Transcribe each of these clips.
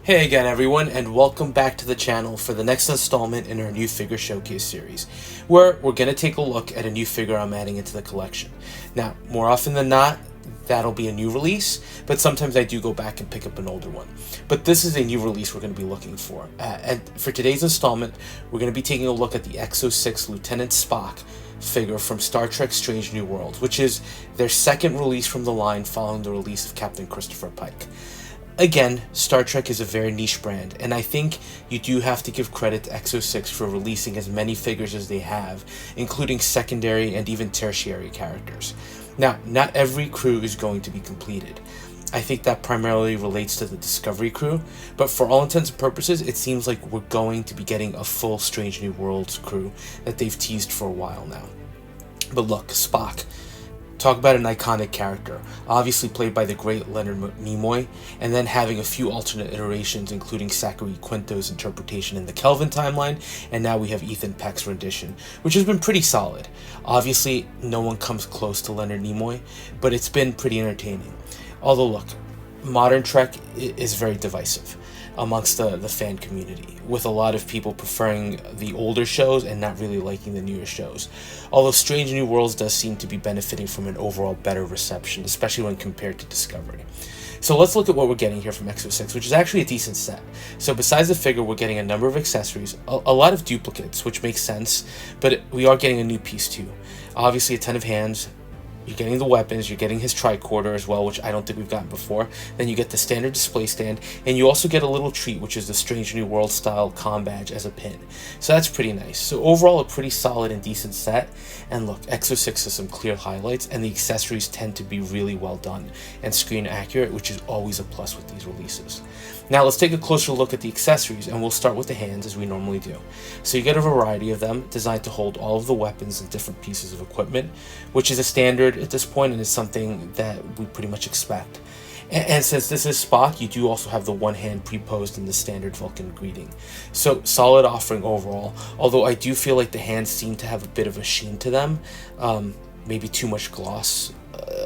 Hey again everyone, and welcome back to the channel for the next installment in our new figure showcase series, where we're going to take a look at a new figure I'm adding into the collection. Now, more often than not, that'll be a new release, but sometimes I do go back and pick up an older one. But this is a new release we're going to be looking for. And for today's installment, we're going to be taking a look at the EXO-6 Lieutenant Spock figure from Star Trek Strange New Worlds, which is their second release from the line following the release of Captain Christopher Pike. Again, Star Trek is a very niche brand, and I think you do have to give credit to EXO-6 for releasing as many figures as they have, including secondary and even tertiary characters. Now, not every crew is going to be completed. I think that primarily relates to the Discovery crew, but for all intents and purposes, it seems like we're going to be getting a full Strange New Worlds crew that they've teased for a while now. But look, Spock. Talk about an iconic character, obviously played by the great Leonard Nimoy, and then having a few alternate iterations, including Zachary Quinto's interpretation in the Kelvin timeline, and now we have Ethan Peck's rendition, which has been pretty solid. Obviously, no one comes close to Leonard Nimoy, but it's been pretty entertaining. Although, look, modern Trek is very divisive amongst the fan community, with a lot of people preferring the older shows and not really liking the newer shows. Although Strange New Worlds does seem to be benefiting from an overall better reception, especially when compared to Discovery. So let's look at what we're getting here from EXO-6, which is actually a decent set. So besides the figure, we're getting a number of accessories, a lot of duplicates, which makes sense, but we are getting a new piece too. Obviously a ton of hands. You're getting the weapons, you're getting his tricorder as well, which I don't think we've gotten before. Then you get the standard display stand, and you also get a little treat, which is the Strange New World style comm badge as a pin. So that's pretty nice. So overall, a pretty solid and decent set. And look, EXO-6 has some clear highlights, and the accessories tend to be really well done and screen accurate, which is always a plus with these releases. Now let's take a closer look at the accessories, and we'll start with the hands as we normally do. So you get a variety of them designed to hold all of the weapons and different pieces of equipment, which is a standard at this point and is something that we pretty much expect. And since this is Spock, you do also have the one hand pre-posed in the standard Vulcan greeting. So solid offering overall, although I do feel like the hands seem to have a bit of a sheen to them, maybe too much gloss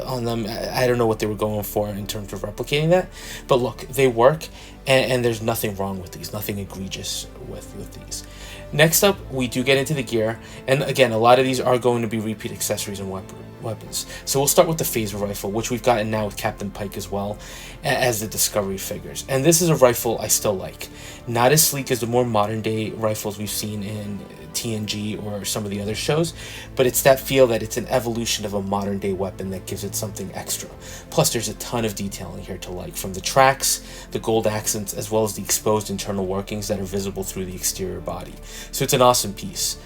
on them. I don't know what they were going for in terms of replicating that, but look, they work, and there's nothing wrong with these, nothing egregious with these. Next up, we do get into the gear, and again, a lot of these are going to be repeat accessories and weapons. So we'll start with the phaser rifle, which we've gotten now with Captain Pike as well as the Discovery figures. And this is a rifle I still like. Not as sleek as the more modern day rifles we've seen in TNG or some of the other shows, but it's that feel that it's an evolution of a modern day weapon that gives it something extra. Plus there's a ton of detailing here to like, from the tracks, the gold accents, as well as the exposed internal workings that are visible through the exterior body. So it's an awesome piece.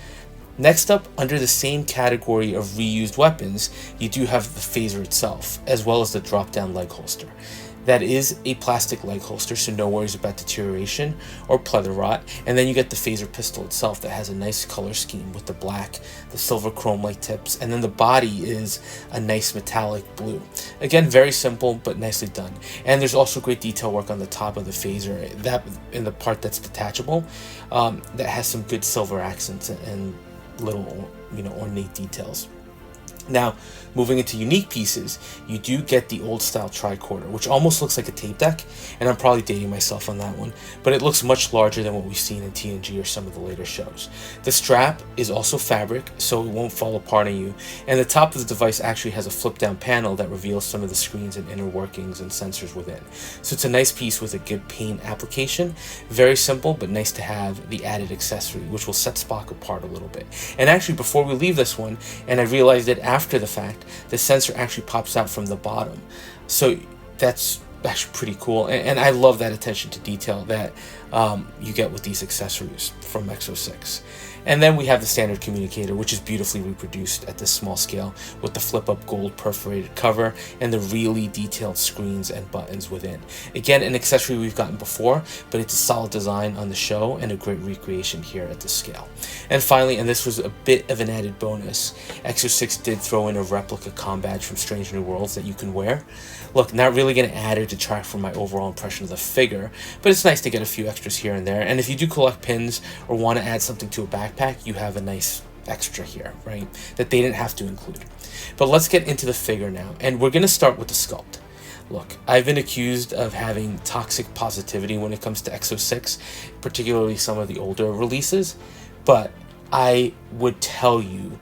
Next up, under the same category of reused weapons, you do have the phaser itself, as well as the drop-down leg holster. That is a plastic leg holster, so no worries about deterioration or pleather rot. And then you get the phaser pistol itself that has a nice color scheme with the black, the silver chrome-like tips, and then the body is a nice metallic blue. Again, very simple, but nicely done. And there's also great detail work on the top of the phaser, that in the part that's detachable, that has some good silver accents and little, ornate details. Now, moving into unique pieces, you do get the old style tricorder, which almost looks like a tape deck, and I'm probably dating myself on that one, but it looks much larger than what we've seen in TNG or some of the later shows. The strap is also fabric, so it won't fall apart on you, and the top of the device actually has a flip down panel that reveals some of the screens and inner workings and sensors within. So it's a nice piece with a good paint application, very simple, but nice to have the added accessory, which will set Spock apart a little bit. And actually, before we leave this one, and I realized it after the fact, the sensor actually pops out from the bottom. So that's actually pretty cool, and I love that attention to detail that you get with these accessories from EXO-6. And then we have the standard communicator, which is beautifully reproduced at this small scale with the flip-up gold perforated cover and the really detailed screens and buttons within. Again, an accessory we've gotten before, but it's a solid design on the show and a great recreation here at this scale. And finally, and this was a bit of an added bonus, EXO-6 did throw in a replica comm badge from Strange New Worlds that you can wear. Look, not really going to add or detract from my overall impression of the figure, but it's nice to get a few extras here and there. And if you do collect pins or want to add something to a backpack, you have a nice extra here, right, that they didn't have to include. But let's get into the figure now, and we're going to start with the sculpt. Look, I've been accused of having toxic positivity when it comes to EXO-6, particularly some of the older releases, but I would tell you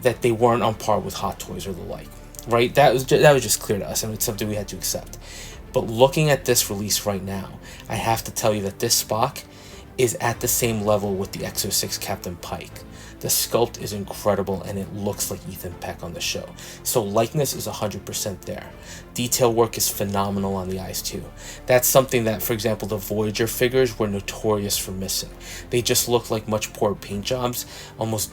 that they weren't on par with Hot Toys or the like, right? That was just clear to us, and it's something we had to accept. But looking at this release right now, I have to tell you that this Spock is at the same level with the EXO-6 Captain Pike. The sculpt is incredible, and it looks like Ethan Peck on the show. So likeness is 100% there. Detail work is phenomenal on the eyes too. That's something that, for example, the Voyager figures were notorious for missing. They just look like much poor paint jobs, almost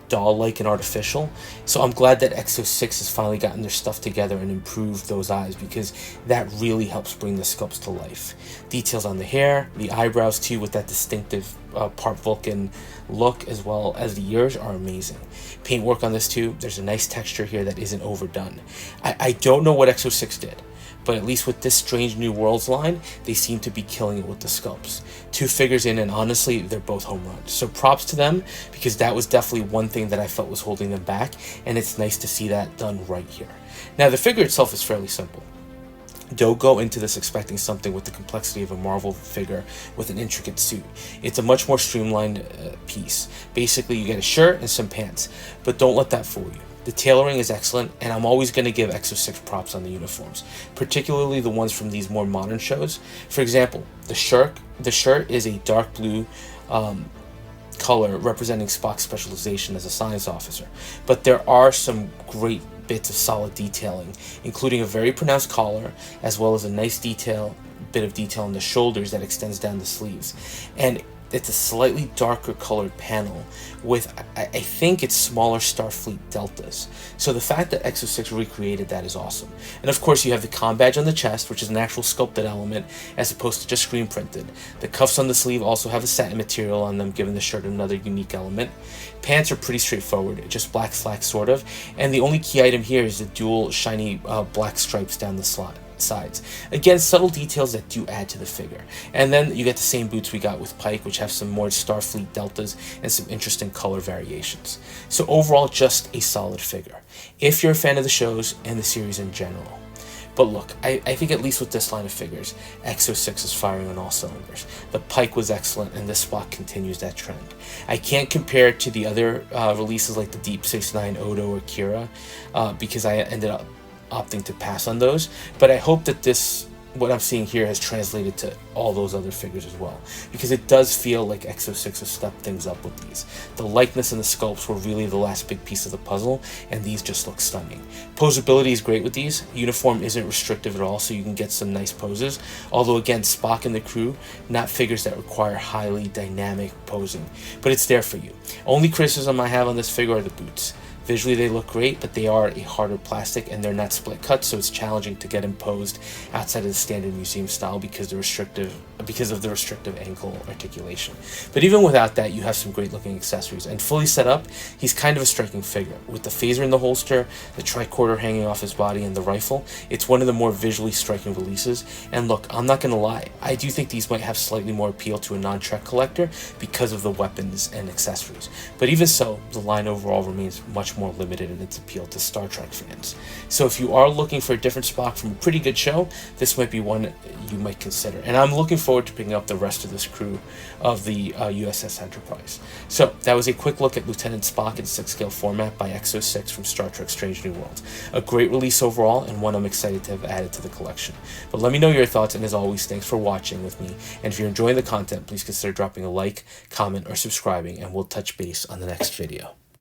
doll-like and artificial. So I'm glad that EXO-6 has finally gotten their stuff together and improved those eyes, because that really helps bring the sculpts to life. Details on the hair, the eyebrows too, with that distinctive part Vulcan look, as well as the ears, are amazing. Paint work on this too, there's a nice texture here that isn't overdone. I don't know what EXO-6 did, but at least with this Strange New Worlds line, they seem to be killing it with the sculpts. 2 figures in, and honestly, they're both home runs. So props to them, because that was definitely one thing that I felt was holding them back, and it's nice to see that done right here. Now, the figure itself is fairly simple. Don't go into this expecting something with the complexity of a Marvel figure with an intricate suit. It's a much more streamlined piece. Basically, you get a shirt and some pants, but don't let that fool you. The tailoring is excellent, and I'm always going to give EXO-6 props on the uniforms, particularly the ones from these more modern shows. For example, the shirt is a dark blue color representing Spock's specialization as a science officer, but there are some great bits of solid detailing, including a very pronounced collar, as well as a nice bit of detail on the shoulders that extends down the sleeves. And it's a slightly darker colored panel with, I think it's smaller Starfleet deltas. So the fact that EXO-6 recreated that is awesome. And of course you have the comm badge on the chest, which is an actual sculpted element as opposed to just screen printed. The cuffs on the sleeve also have a satin material on them, giving the shirt another unique element. Pants are pretty straightforward, just black slacks sort of. And the only key item here is the dual shiny black stripes down the sides. Again, subtle details that do add to the figure. And then you get the same boots we got with Pike, which have some more Starfleet deltas and some interesting color variations. So overall, just a solid figure, if you're a fan of the shows and the series in general. But look, I think at least with this line of figures, EXO-6 is firing on all cylinders. The Pike was excellent, and this Spock continues that trend. I can't compare it to the other releases like the Deep Space Nine Odo or Kira, because I ended up opting to pass on those, but I hope that what I'm seeing here has translated to all those other figures as well, because it does feel like EXO-6 has stepped things up with these. The likeness and the sculpts were really the last big piece of the puzzle, and these just look stunning. Posability is great with these. Uniform isn't restrictive at all, so you can get some nice poses, although again, Spock and the crew, not figures that require highly dynamic posing, but it's there for you. Only criticism I have on this figure are the boots. Visually they look great, but they are a harder plastic and they're not split cut, so it's challenging to get imposed outside of the standard museum style because of the restrictive ankle articulation. But even without that, you have some great looking accessories, and fully set up, he's kind of a striking figure. With the phaser in the holster, the tricorder hanging off his body, and the rifle, it's one of the more visually striking releases. And look, I'm not gonna lie, I do think these might have slightly more appeal to a non-Trek collector because of the weapons and accessories. But even so, the line overall remains much more limited in its appeal to Star Trek fans. So if you are looking for a different Spock from a pretty good show, this might be one you might consider. And I'm looking forward to picking up the rest of this crew of the USS Enterprise. So that was a quick look at Lieutenant Spock in 6-scale format by EXO-6 from Star Trek Strange New Worlds. A great release overall, and one I'm excited to have added to the collection. But let me know your thoughts, and as always, thanks for watching with me. And if you're enjoying the content, please consider dropping a like, comment, or subscribing, and we'll touch base on the next video.